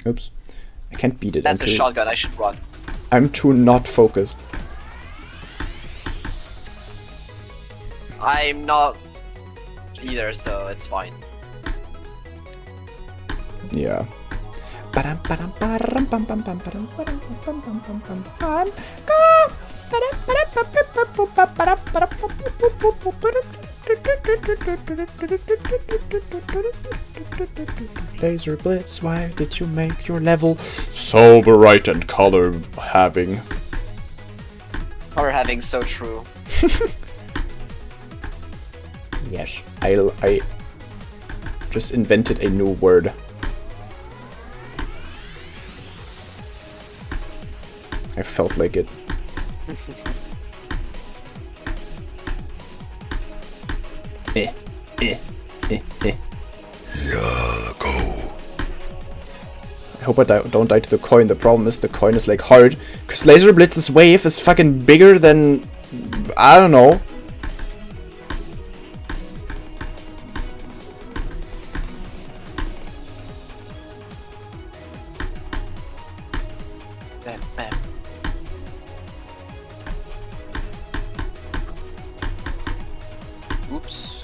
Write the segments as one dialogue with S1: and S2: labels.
S1: Oops. I can't beat it.
S2: That's a shotgun, I should run.
S1: I'm too not focused.
S2: I'm not either, so it's fine.
S1: Yeah. LazerBlitz, why did you make your level so bright and color having?
S2: Color having, so true.
S1: Yes, I just invented a new word. I felt like it. Yeah, go. I hope I don't die to the coin. The problem is the coin is like hard, because LazerBlitz's wave is fucking bigger than, I don't know.
S2: Oops.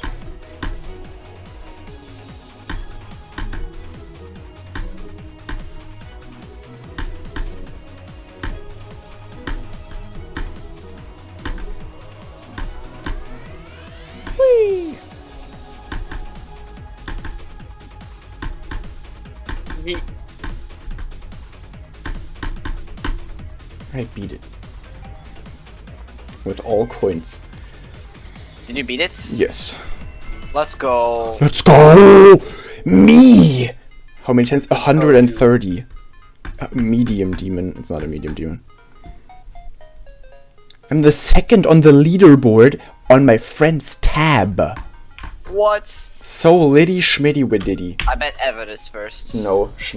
S1: Whee! I beat it. With all coins.
S2: Did you beat it?
S1: Yes.
S2: Let's go.
S1: Let's go! Me! How many times? 130. Medium demon. It's not a medium demon. I'm the second on the leaderboard on my friend's tab.
S2: What?
S1: So litty schmitty wididdy.
S2: I bet Evan is first.
S1: No.